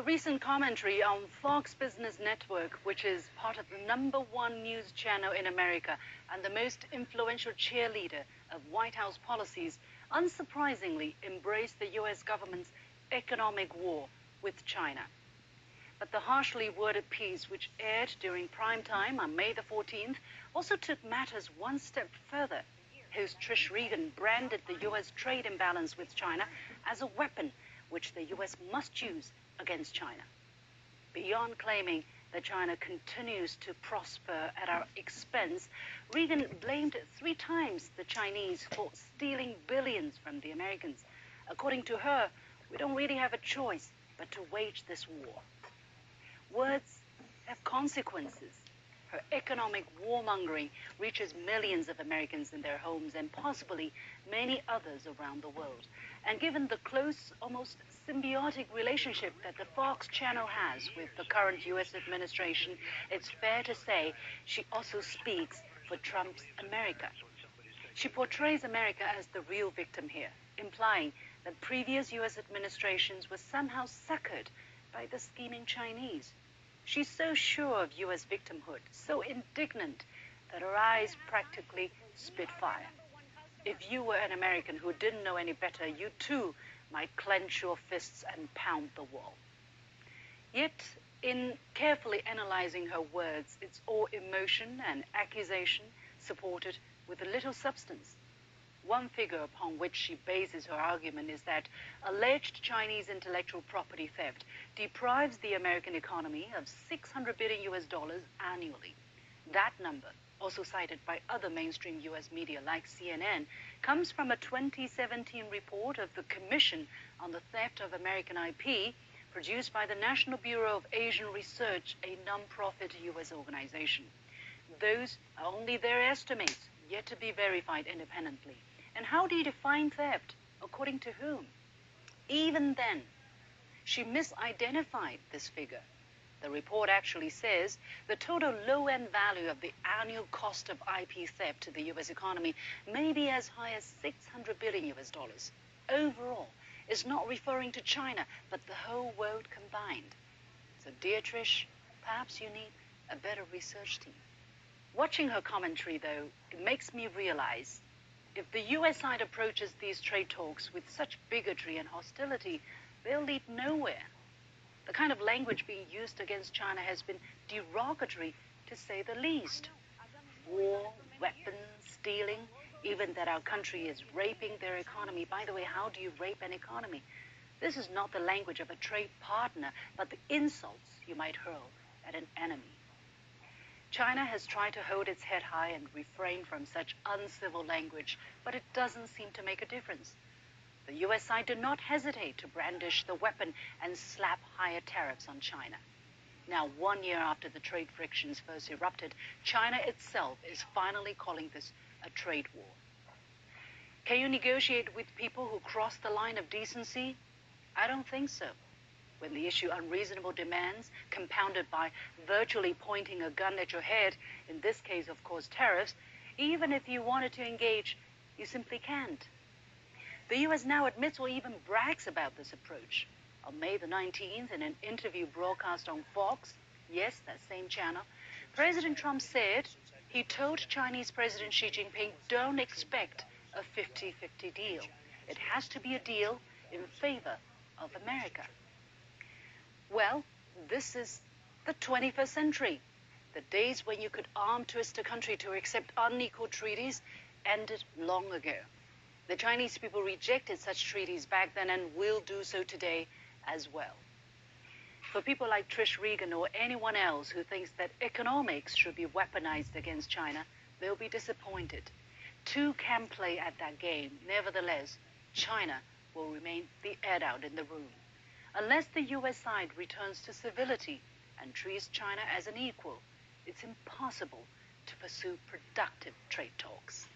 recent commentary on Fox Business Network, which is part of the #1 news channel in America and the most influential cheerleader of White House policies, unsurprisingly embraced the U.S. government's economic war with China. But the harshly worded piece, which aired during prime time on May the 14th, also took matters one step further. Host Trish Regan branded the U.S. trade imbalance with China as a weapon which the U.S. must use against China. Beyond claiming that China continues to prosper at our expense, Regan blamed 3 times the Chinese for stealing billions from the Americans. According to her, we don't really have a choice but to wage this war. Words have consequences. Her economic warmongering reaches millions of Americans in their homes and possibly many others around the world. And given the close, almost symbiotic relationship that the Fox channel has with the current U.S. administration, it's fair to say she also speaks for Trump's America. She portrays America as the real victim here, implying that previous U.S. administrations were somehow suckered by the scheming Chinese. She's so sure of U.S. victimhood, so indignant, that her eyes practically spit fire. If you were an American who didn't know any better, you too might clench your fists and pound the wall. Yet, in carefully analyzing her words, it's all emotion and accusation supported with little substance. One figure upon which she bases her argument is that alleged Chinese intellectual property theft deprives the American economy of $600 billion annually. That number, also cited by other mainstream U.S. media like CNN, comes from a 2017 report of the Commission on the Theft of American IP, produced by the National Bureau of Asian Research, a non-profit U.S. organization. Those are only their estimates, yet to be verified independently. And how do you define theft? According to whom? Even then, she misidentified this figure. The report actually says the total low-end value of the annual cost of IP theft to the U.S. economy may be as high as $600 billion. Overall, it's not referring to China, but the whole world combined. So, dear Trish, perhaps you need a better research team. Watching her commentary, though, it makes me realize if the U.S. side approaches these trade talks with such bigotry and hostility, they'll lead nowhere. The kind of language being used against China has been derogatory, to say the least. War, weapons, stealing, even that our country is raping their economy. By the way, how do you rape an economy? This is not the language of a trade partner, but the insults you might hurl at an enemy. China has tried to hold its head high and refrain from such uncivil language, but it doesn't seem to make a difference. The U.S. side did not hesitate to brandish the weapon and slap higher tariffs on China. Now, 1 year after the trade frictions first erupted, China itself is finally calling this a trade war. Can you negotiate with people who cross the line of decency? I don't think so. When they issue unreasonable demands, compounded by virtually pointing a gun at your head, in this case, of course, tariffs, even if you wanted to engage, you simply can't. The U.S. now admits or even brags about this approach. On May the 19th, in an interview broadcast on Fox, yes, that same channel, President Trump said he told Chinese President Xi Jinping, don't expect a 50-50 deal. It has to be a deal in favor of America. Well, this is the 21st century. The days when you could arm twist a country to accept unequal treaties ended long ago. The Chinese people rejected such treaties back then and will do so today as well. For people like Trish Regan or anyone else who thinks that economics should be weaponized against China, they'll be disappointed. Two can play at that game. Nevertheless, China will remain the adult in the room. Unless the U.S. side returns to civility and treats China as an equal, it's impossible to pursue productive trade talks.